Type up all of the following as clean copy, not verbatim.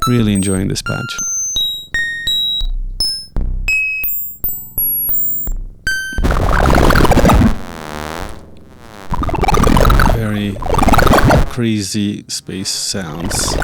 Really enjoying this patch. Very crazy space sounds.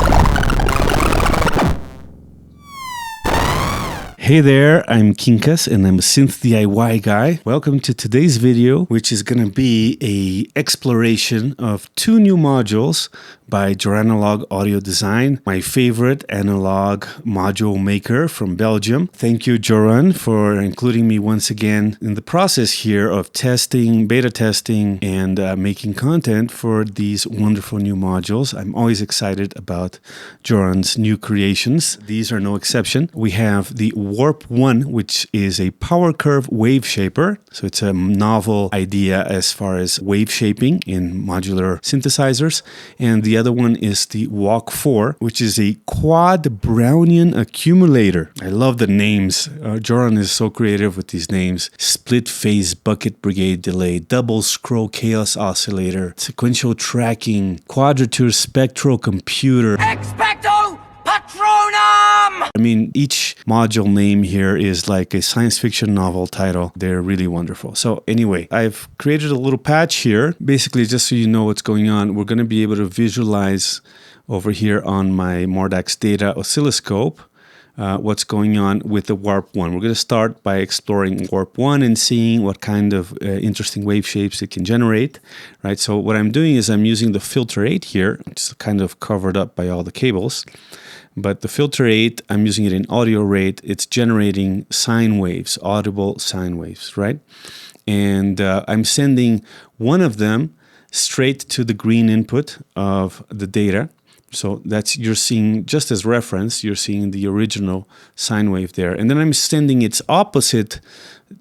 Hey there, I'm Quincas and I'm a synth DIY guy. Welcome to today's video, which is going to be a exploration of two new modules by Joranalogue Audio Design, my favorite analog module maker from Belgium. Thank you, Joran, for including me once again in the process here of testing, beta testing, and making content for these wonderful new modules. I'm always excited about Joran's new creations. These are no exception. We have the Warp 1, which is a power curve wave shaper. So it's a novel idea as far as wave shaping in modular synthesizers. And the other one is the Walk 4, which is a quad Brownian accumulator. I love the names. Joran is so creative with these names. Split phase bucket brigade delay, double scroll chaos oscillator, sequential tracking, quadrature spectral computer. Expecto Patronum! I mean, each module name here is like a science fiction novel title. They're really wonderful. So anyway, I've created a little patch here. Basically, just so you know what's going on, we're going to be able to visualize over here on my Mordax data oscilloscope what's going on with the Warp 1. We're going to start by exploring Warp 1 and seeing what kind of interesting wave shapes it can generate, right? So what I'm doing is I'm using the filter 8 here. It's kind of covered up by all the cables. But the filter 8, I'm using it in audio rate. It's generating sine waves, audible sine waves, right? And I'm sending one of them straight to the green input of the data. So that's, you're seeing, just as reference, you're seeing the original sine wave there. And then I'm sending its opposite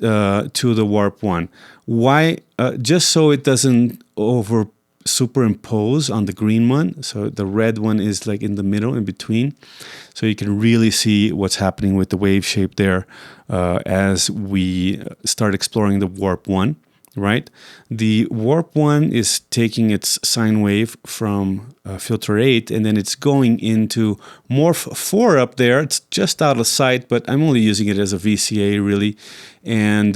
to the Warp 1. Why? Just so it doesn't superimpose on the green one. So the red one is like in the middle, in between. So you can really see what's happening with the wave shape there as we start exploring the Warp 1, right? The Warp 1 is taking its sine wave from filter 8 and then it's going into Morph 4 up there. It's just out of sight, but I'm only using it as a VCA really. And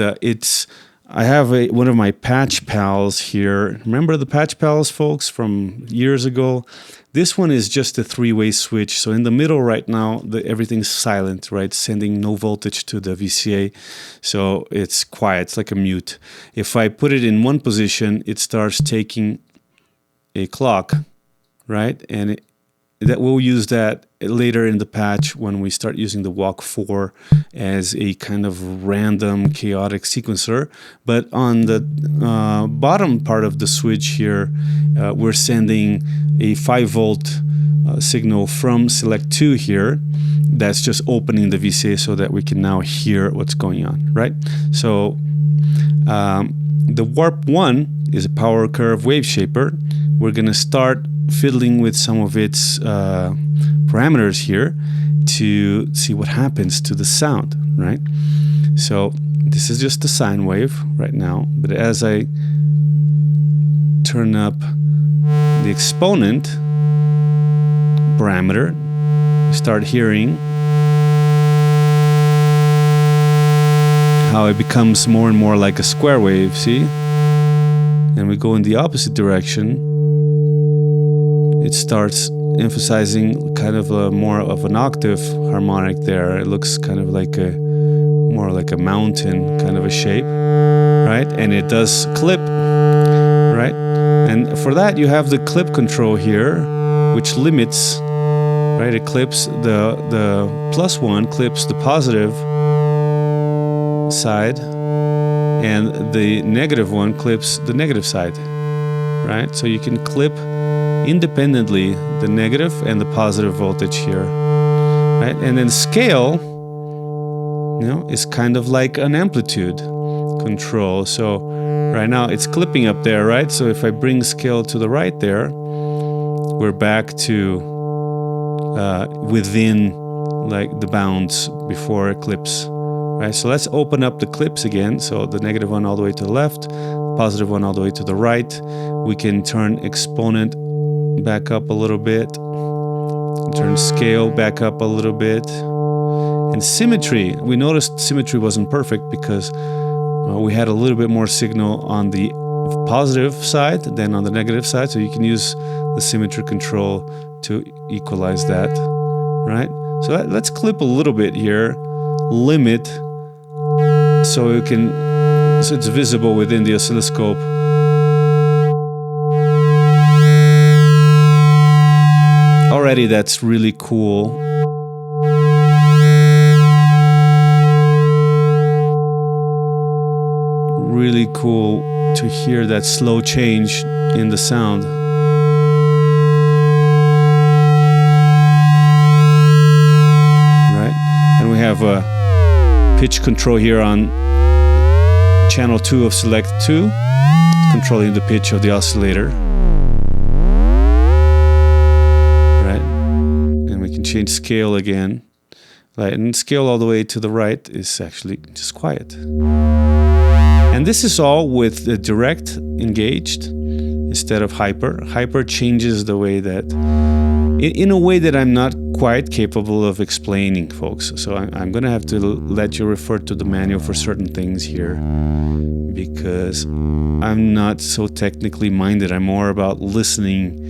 I have one of my patch pals here. Remember the patch pals, folks, from years ago? This one is just a three-way switch. So in the middle right now, everything's silent, right? Sending no voltage to the VCA. So it's quiet, it's like a mute. If I put it in one position, it starts taking a clock, right? And that we'll use that later in the patch when we start using the Walk 4 as a kind of random chaotic sequencer. But on the bottom part of the switch here, we're sending a 5-volt signal from select 2 here. That's just opening the VCA so that we can now hear what's going on, right? So the Warp 1 is a power curve wave shaper. We're going to start fiddling with some of its parameters here to see what happens to the sound, right? So this is just a sine wave right now, but as I turn up the exponent parameter, you start hearing how it becomes more and more like a square wave, see? And we go in the opposite direction. It starts emphasizing kind of more of an octave harmonic there. It looks kind of like more like a mountain kind of a shape, right? And it does clip, right? And for that you have the clip control here, which limits, right? It clips the +1 clips the positive side, and the -1 clips the negative side, right? So you can clip independently the negative and the positive voltage here, right? And then scale, is kind of like an amplitude control. So right now it's clipping up there, right? So if I bring scale to the right there, we're back to within like the bounds before it clips, right? So let's open up the clips again. So the -1 all the way to the left, +1 all the way to the right. We can turn exponent back up a little bit, Turn scale back up a little bit. And symmetry, we noticed symmetry wasn't perfect because we had a little bit more signal on the positive side than on the negative side. So you can use the symmetry control to equalize that, right? So let's clip a little bit here, limit, so it's visible within the oscilloscope. Already that's really cool. Really cool to hear that slow change in the sound. Right? And we have a pitch control here on channel 2 of select 2, controlling the pitch of the oscillator. Change scale again, right, and scale all the way to the right is actually just quiet. And this is all with the direct engaged instead of hyper. Hyper changes the way that, in a way that I'm not quite capable of explaining, folks. So I'm gonna have to let you refer to the manual for certain things here, because I'm not so technically minded. I'm more about listening,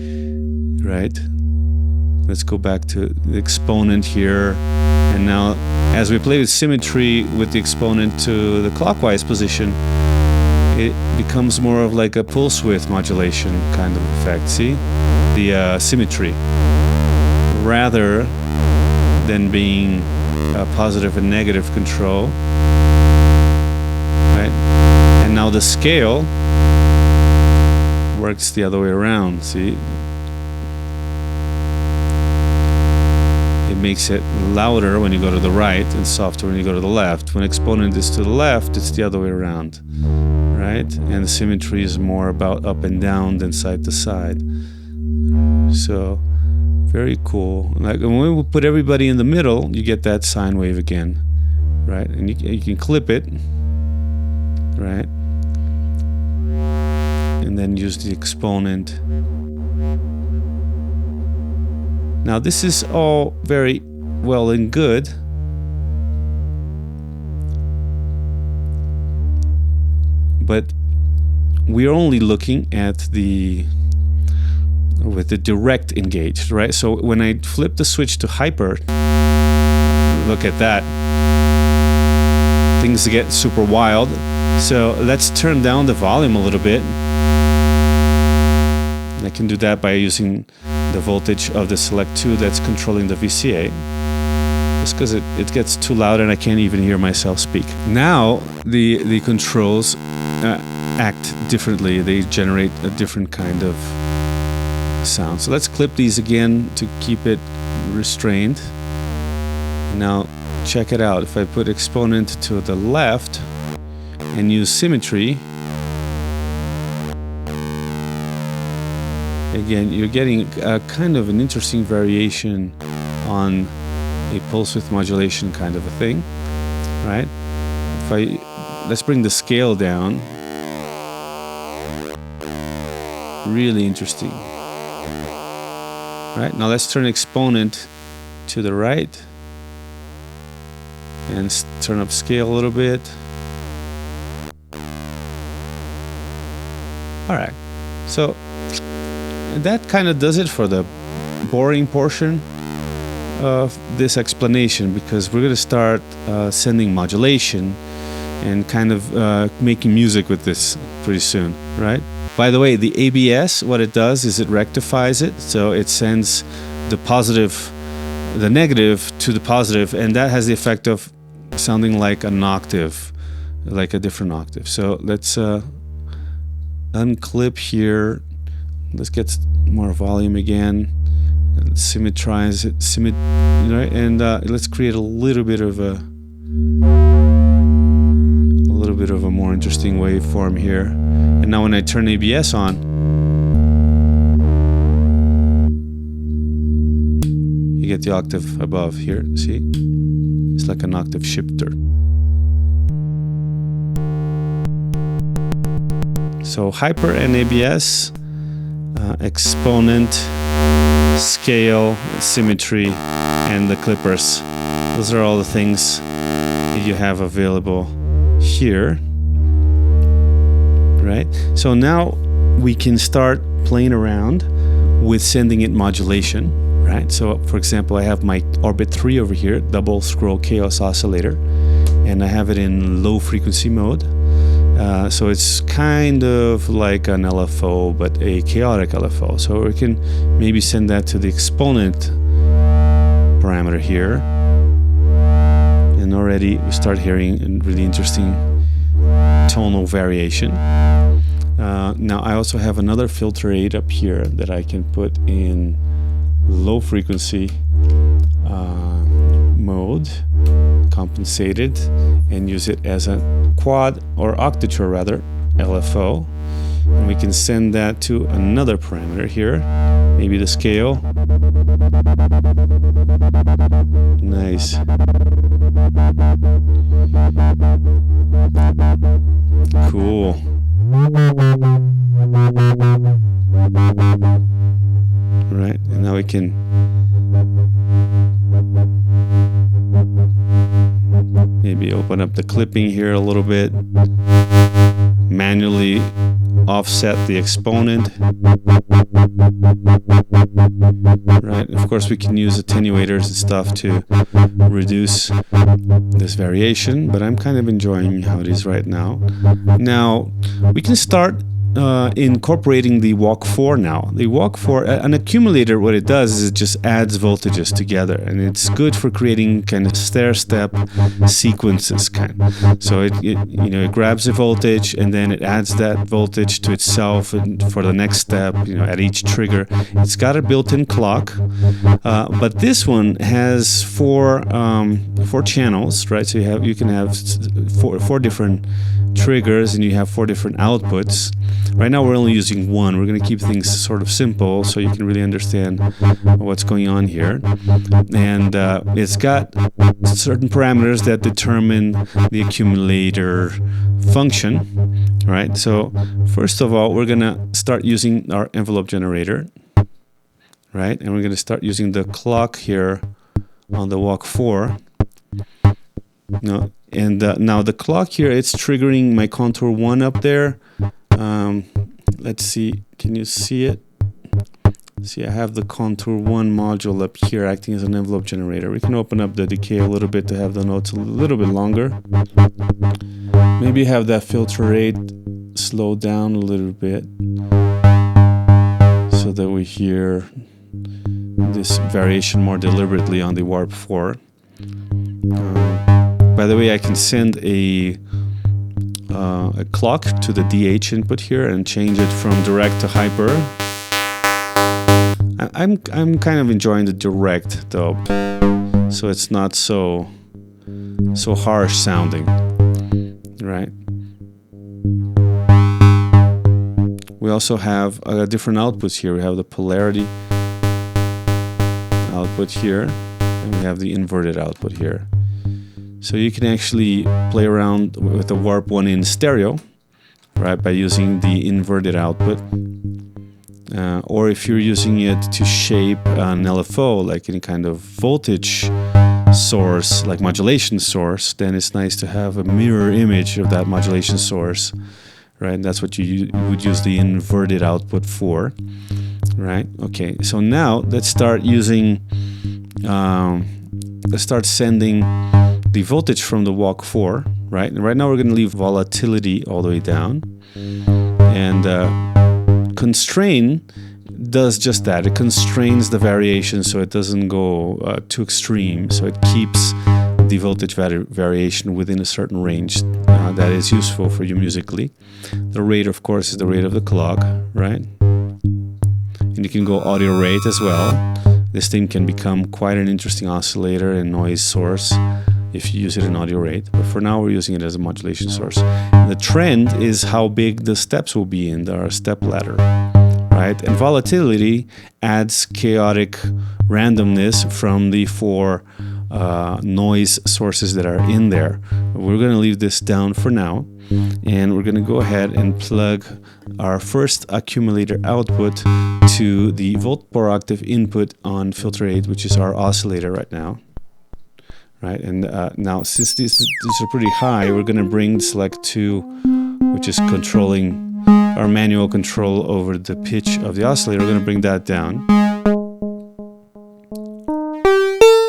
right? Let's go back to the exponent here. And now, as we play with symmetry with the exponent to the clockwise position, it becomes more of like a pulse width modulation kind of effect. See? The symmetry. Rather than being a positive and negative control. Right? And now the scale works the other way around. See? It makes it louder when you go to the right and softer when you go to the left. When exponent is to the left, it's the other way around, right? And the symmetry is more about up and down than side to side. So, very cool. Like when we put everybody in the middle, you get that sine wave again, right? And you can clip it, right? And then use the exponent. Now this is all very well and good, but we're only looking at with the direct engaged, right? So when I flip the switch to hyper, look at that. Things get super wild. So let's turn down the volume a little bit. I can do that by using the voltage of the select 2 that's controlling the VCA. Just because it gets too loud and I can't even hear myself speak. Now the controls act differently. They generate a different kind of sound. So let's clip these again to keep it restrained. Now check it out. If I put exponent to the left and use symmetry, again, you're getting kind of an interesting variation on a pulse width modulation kind of a thing, right? Let's bring the scale down. Really interesting. Right, now let's turn exponent to the right and turn up scale a little bit. All right, so that kind of does it for the boring portion of this explanation, because we're going to start sending modulation and kind of making music with this pretty soon, right? By the way, the ABS, what it does is it rectifies it, so it sends the negative to the positive, and that has the effect of sounding like an octave, like a different octave. So let's unclip here. Let's get more volume again, and symmetrize it, and let's create a little bit of a more interesting waveform here. And now when I turn ABS on, you get the octave above here. See, it's like an octave shifter. So hyper and ABS. Exponent scale, symmetry, and the clippers. Those are all the things that you have available here, right? So now we can start playing around with sending it modulation, right? So for example, I have my Orbit 3 over here, double scroll chaos oscillator, and I have it in low frequency mode. So it's kind of like an LFO, but a chaotic LFO. So we can maybe send that to the exponent parameter here. And already we start hearing a really interesting tonal variation. Now I also have another filter aid up here that I can put in low frequency mode, compensated, and use it as a quad or octature rather, LFO. And we can send that to another parameter here, maybe the scale. Nice. Cool. Right, and now we can maybe open up the clipping here a little bit, manually offset the exponent. Right, of course we can use attenuators and stuff to reduce this variation, but I'm kind of enjoying how it is right now. Now we can start incorporating the walk 4 now. The walk 4, an accumulator, what it does is it just adds voltages together, and it's good for creating kind of stair-step sequences So it grabs a voltage and then it adds that voltage to itself and for the next step, at each trigger. It's got a built-in clock, but this one has four channels, right? So you can have four different triggers and you have 4 different outputs. Right now we're only using one. We're going to keep things sort of simple so you can really understand what's going on here. And it's got certain parameters that determine the accumulator function, right? So first of all, we're going to start using our envelope generator, right? And we're going to start using the clock here on the walk 4. Now the clock here, it's triggering my contour 1 up there. Let's see, can you see it? See, I have the contour 1 module up here acting as an envelope generator. We can open up the decay a little bit to have the notes a little bit longer. Maybe have that filter rate slow down a little bit so that we hear this variation more deliberately on the Warp 4. By the way, I can send a clock to the DH input here and change it from direct to hyper. I'm kind of enjoying the direct though, so it's not so harsh sounding, right? We also have different outputs here. We have the polarity output here, and we have the inverted output here. So you can actually play around with the Warp 1 in stereo, right, by using the inverted output. Or if you're using it to shape an LFO, like any kind of voltage source, like modulation source, then it's nice to have a mirror image of that modulation source, right? That's what you would use the inverted output for, right? Okay, so now let's start using, let's start sending the voltage from the walk 4, right? And right now we're going to leave volatility all the way down, and constrain does just that. It constrains the variation so it doesn't go too extreme, so it keeps the voltage variation within a certain range that is useful for you musically. The rate, of course, is the rate of the clock, right? And you can go audio rate as well. This thing can become quite an interesting oscillator and noise source if you use it in audio rate, but for now we're using it as a modulation source. And the trend is how big the steps will be in our step ladder, right? And volatility adds chaotic randomness from the 4 noise sources that are in there. We're going to leave this down for now, and we're going to go ahead and plug our first accumulator output to the volt per octave input on filter 8, which is our oscillator right now. Right, and now since these are pretty high, we're going to bring select 2, which is controlling our manual control over the pitch of the oscillator. We're going to bring that down.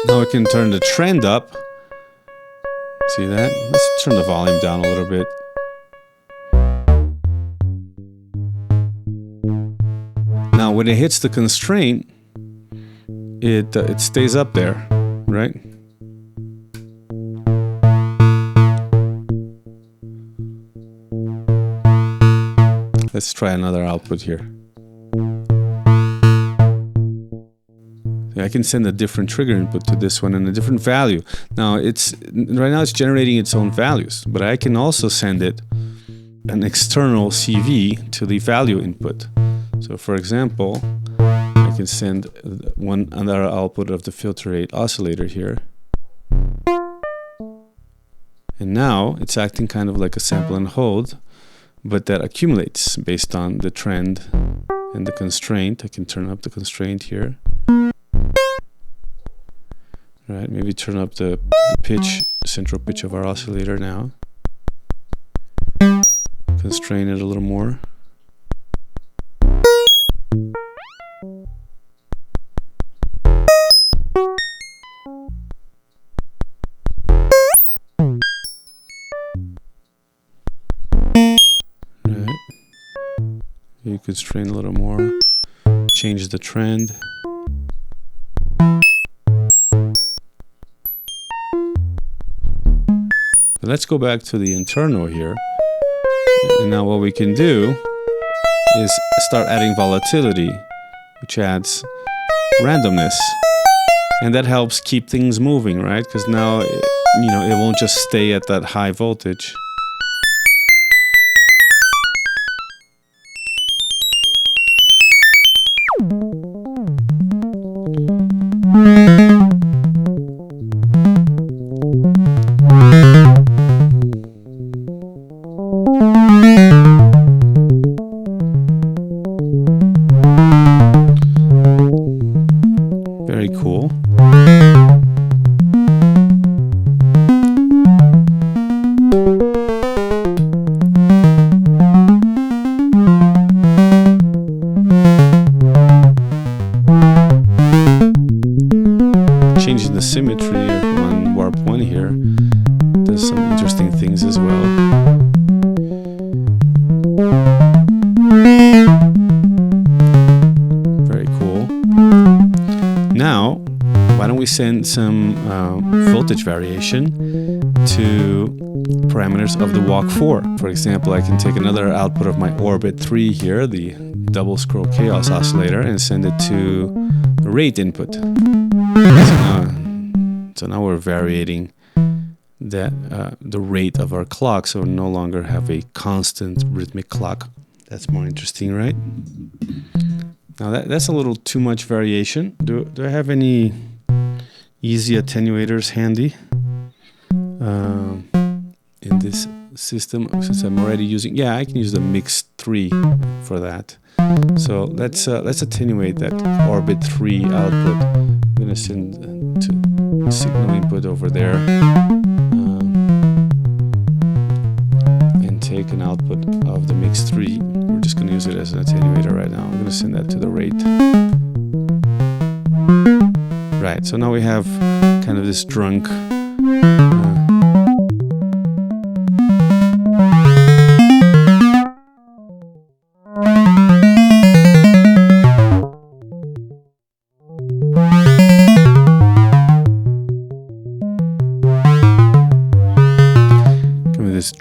Now we can turn the trend up. See that? Let's turn the volume down a little bit. Now when it hits the constraint, it stays up there, right? Let's try another output here. I can send a different trigger input to this one and a different value. Now right now it's generating its own values, but I can also send it an external CV to the value input. So for example, I can send another output of the filter 8 oscillator here. And now it's acting kind of like a sample and hold, but that accumulates based on the trend and the constraint. I can turn up the constraint here. Right, maybe turn up the pitch, central pitch of our oscillator now. Constrain it a little more. Right. You constrain a little more. Change the trend. Let's go back to the internal here. And now what we can do is start adding volatility, which adds randomness. And that helps keep things moving, right? Because now, it won't just stay at that high voltage. Very cool. Changing the symmetry on warp 1 here does some interesting things as well. Very cool. Now, why don't we send some voltage variation to parameters of the walk 4. For example, I can take another output of my orbit 3 here, the double scroll chaos oscillator, and send it to the rate input. So now we're varying the rate of our clock, so we no longer have a constant rhythmic clock. That's more interesting, right? Now that's a little too much variation. Do I have any easy attenuators handy in this system? Since I'm already using, I can use the Mix 3 for that. So let's attenuate that orbit 3 output. I'm gonna send to signal input over there and take an output of the Mix 3. We're just gonna use it as an attenuator right now. I'm gonna send that to the rate. Right, so now we have kind of this drunk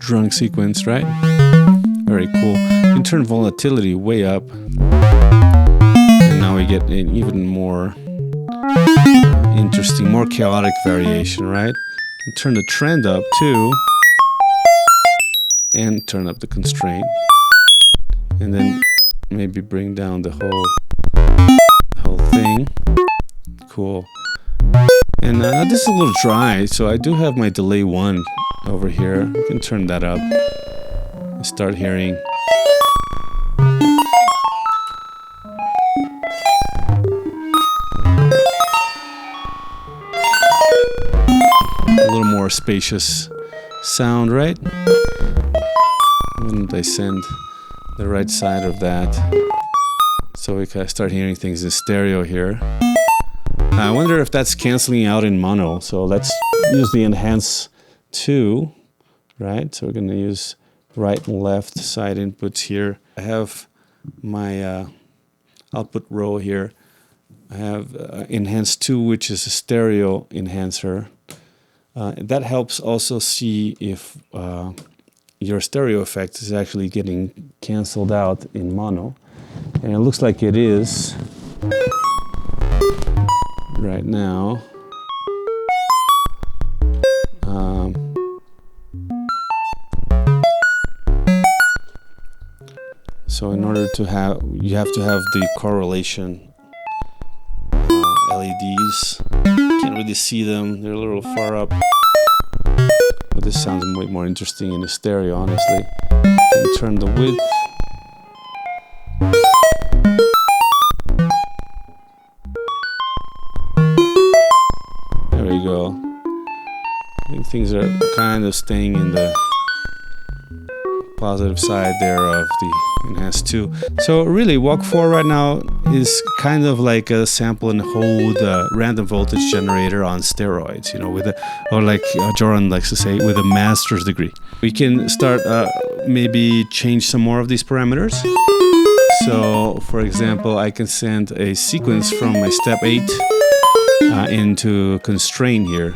drunk sequence, right? Very cool. You can turn volatility way up, and now we get an even more interesting, more chaotic variation, right? You turn the trend up too, and turn up the constraint, and then maybe bring down the whole thing. Cool. And this is a little dry, so I do have my delay 1 over here. You can turn that up and start hearing. A little more spacious sound, right? Why don't I send the right side of that so we can start hearing things in stereo here. I wonder if that's canceling out in mono. So let's use the enhance 2, right? So we're going to use right and left side inputs here. I have my output row here. I have enhance 2, which is a stereo enhancer. That helps also see if your stereo effect is actually getting canceled out in mono. And it looks like it is right now. So in order to have, you have to have the correlation LEDs. Can't really see them, they're a little far up. But this sounds way more interesting in the stereo, honestly. Can turn the width. There we go. I think things are kind of staying in the positive side there of the enhance 2. So really, walk 4 right now is kind of like a sample and hold random voltage generator on steroids, you know, with a, or like Joran likes to say, with a master's degree. We can start maybe change some more of these parameters. So for example, I can send a sequence from my step 8 into constraint here.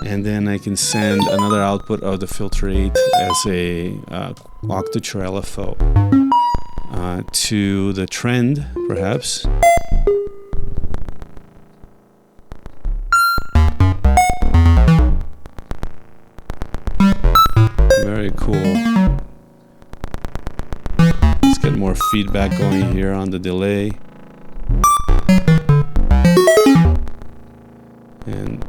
And then I can send another output of the filter 8 as a octature LFO to the trend, perhaps. Very cool. Let's get more feedback going here on the delay. And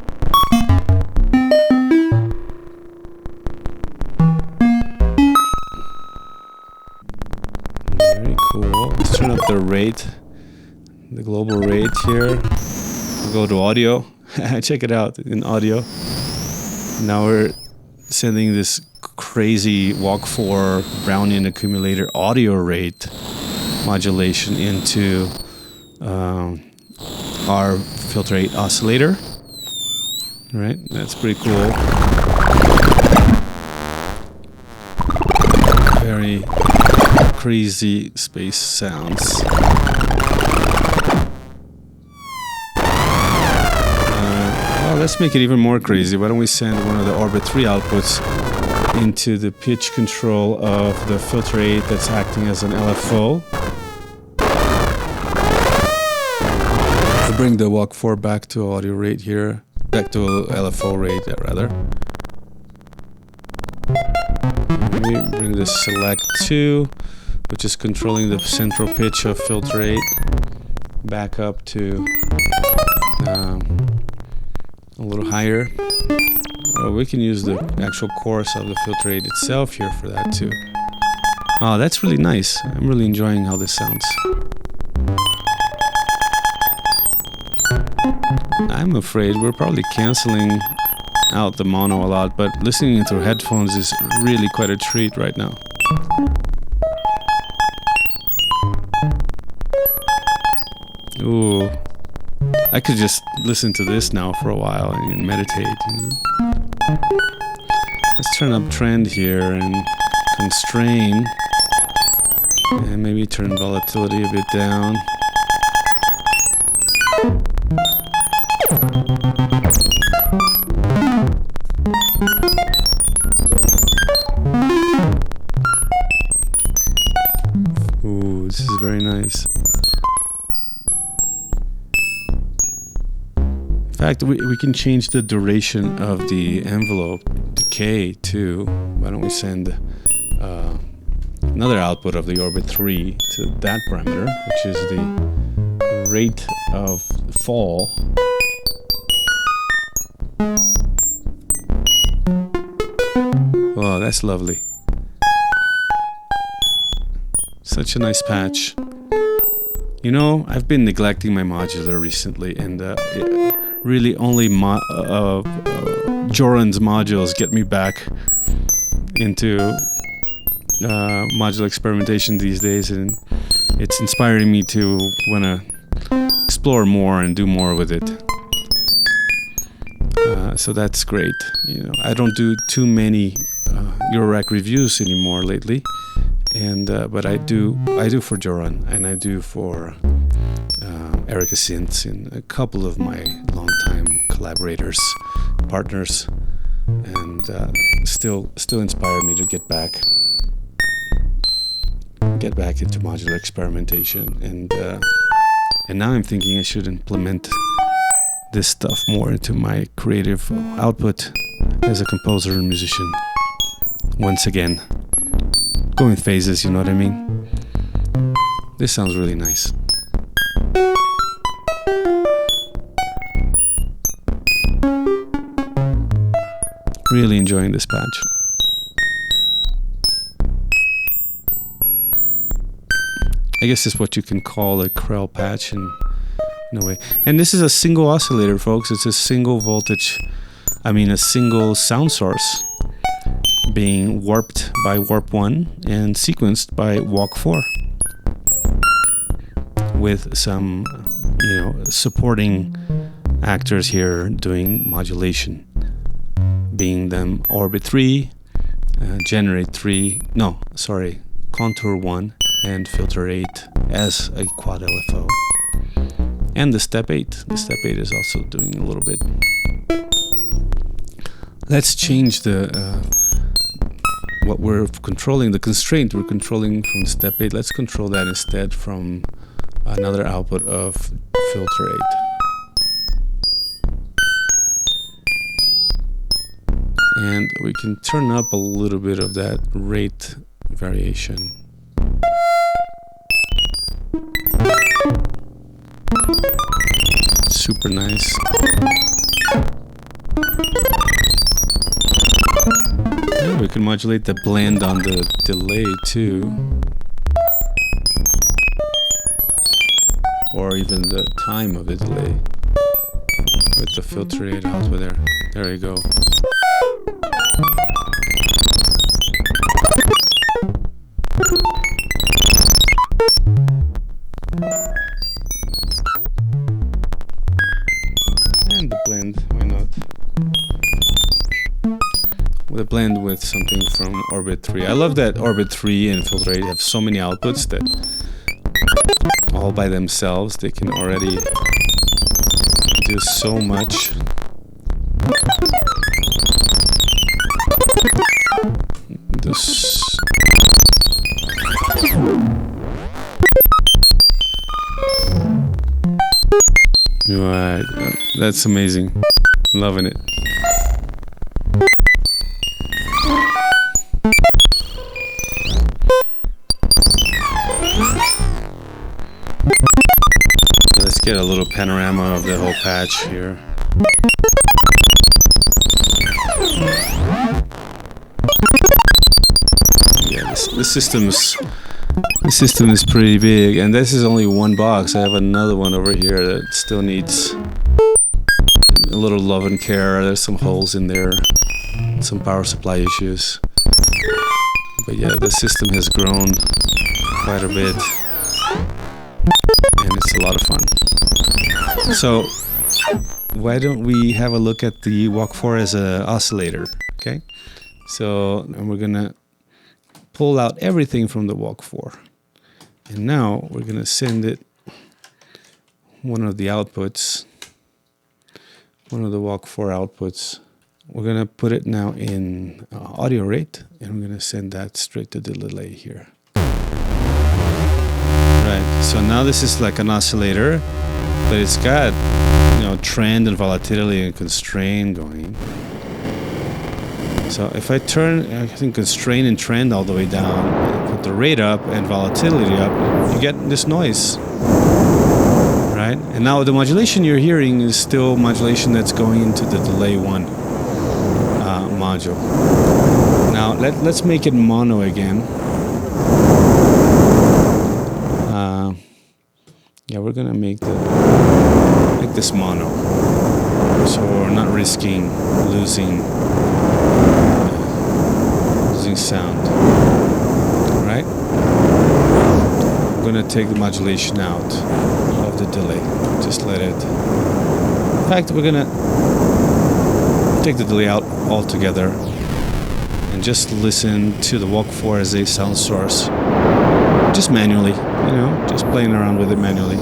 very cool. Let's turn up the rate, the global rate here. We'll go to audio. Check it out in audio. Now we're sending this crazy walk 4 Brownian accumulator audio rate modulation into our filter 8 oscillator. All right, that's pretty cool. Very crazy space sounds. Well, let's make it even more crazy. Why don't we send one of the Orbit 3 outputs into the pitch control of the filter 8 that's acting as an LFO. I'll bring the walk 4 back to audio rate here. Back to LFO rate, rather. Maybe bring the select 2, which is controlling the central pitch of filter 8, back up to a little higher. We can use the actual chorus of the filter 8 itself here for that too. Oh, that's really nice. I'm really enjoying how this sounds. I'm afraid we're probably canceling out the mono a lot, but listening through headphones is really quite a treat right now. Ooh, I could just listen to this now for a while and meditate, you know? Let's turn up trend here and constrain, and maybe turn volatility a bit down. Ooh, this is very nice. In fact, we can change the duration of the envelope decay too. Why don't we send another output of the orbit 3 to that parameter, which is the rate of fall. Oh, that's lovely. Such a nice patch. You know, I've been neglecting my modular recently, and really only Joran's modules get me back into modular experimentation these days, and it's inspiring me to want to explore more and do more with it. So that's great. You know, I don't do too many Eurorack reviews anymore lately, and but I do for Joran, and I do for Erica Sintz and a couple of my longtime collaborators, partners, and still inspire me to get back into modular experimentation, and now I'm thinking I should implement this stuff more into my creative output as a composer and musician. Once again, going phases, you know what I mean? This sounds really nice. Really enjoying this patch. I guess it's what you can call a Krell patch in a way. And this is a single oscillator, folks. It's a single voltage, a single sound source being warped by warp 1 and sequenced by walk 4 with some, supporting actors here doing modulation, being them orbit 3, generate 3, contour 1 and filter 8 as a quad LFO. And the step 8. The step 8 is also doing a little bit. Let's change what we're controlling, the constraint we're controlling from step 8. Let's control that instead from another output of filter 8. And we can turn up a little bit of that rate variation. Super nice. Yeah, we can modulate the blend on the delay too, or even the time of the delay with the filter 8 output there. There you go. And the blend, why not? The blend with something from orbit 3. I love that orbit 3 and filter 8 have so many outputs that all by themselves they can already do so much. This right, that's amazing. Loving it. Let's get a little panorama of the whole patch here. Yeah, the system is pretty big, and this is only one box. I have another one over here that still needs a little love and care. There's some holes in there, some power supply issues. But yeah, the system has grown quite a bit, and it's a lot of fun. So why don't we have a look at the walk 4 as an oscillator, okay? So, and we're gonna pull out everything from the walk 4. And now we're gonna send it one of the outputs, one of the walk 4 outputs. We're gonna put it now in audio rate, and we're gonna send that straight to the delay here. Right, so now this is like an oscillator, but it's got, trend and volatility and constraint going. So if I turn, I think, constrain and trend all the way down, and put the rate up and volatility up, you get this noise, right? And now the modulation you're hearing is still modulation that's going into the delay 1 module. Now let's make it mono again. Yeah, we're gonna make this mono, so we're not risking losing sound. Right? I'm gonna take the modulation out of the delay. Just let it. In fact, we're gonna take the delay out altogether and just listen to the Walk 4 as a sound source. Just manually, you know, just playing around with it manually.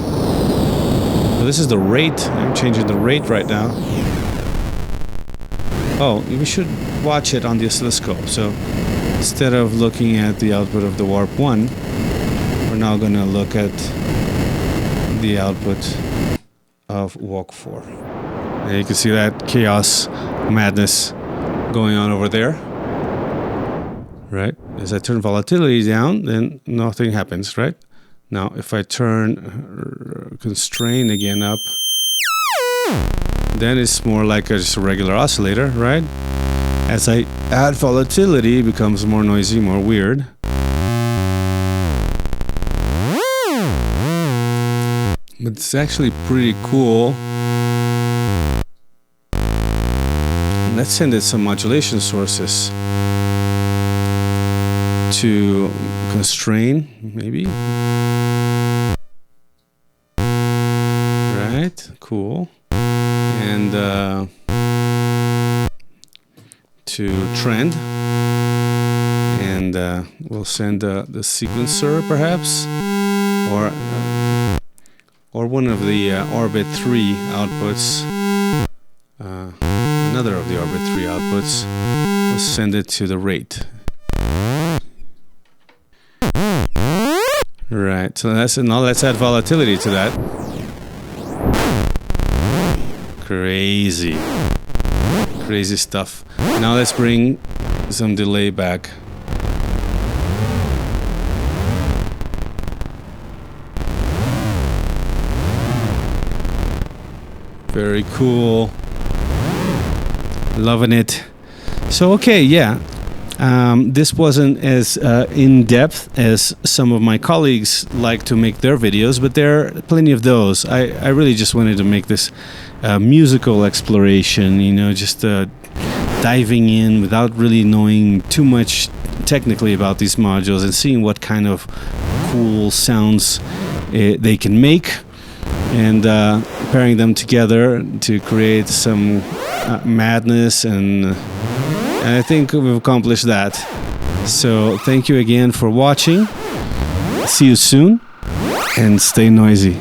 So this is the rate. I'm changing the rate right now. Oh, we should watch it on the oscilloscope. So instead of looking at the output of the Warp 1, we're now going to look at the output of Walk 4. And you can see that chaos, madness going on over there. Right? As I turn volatility down, then nothing happens, right? Now, if I turn constrain again up, then it's more like just a regular oscillator, right? As I add volatility, it becomes more noisy, more weird. But it's actually pretty cool. Let's send it some modulation sources to constrain, maybe. Right, cool. And to trend, and we'll send the sequencer perhaps, or one of the orbit 3 outputs, another of the orbit 3 outputs. We'll send it to the rate. Right, so now let's add volatility to that. Crazy stuff. Now let's bring some delay back. Very cool. Loving it. So okay, yeah. This wasn't as in-depth as some of my colleagues like to make their videos, but there are plenty of those. I really just wanted to make this musical exploration, you know, just diving in without really knowing too much technically about these modules and seeing what kind of cool sounds they can make, and pairing them together to create some madness, and I think we've accomplished that. So thank you again for watching. See you soon, and stay noisy.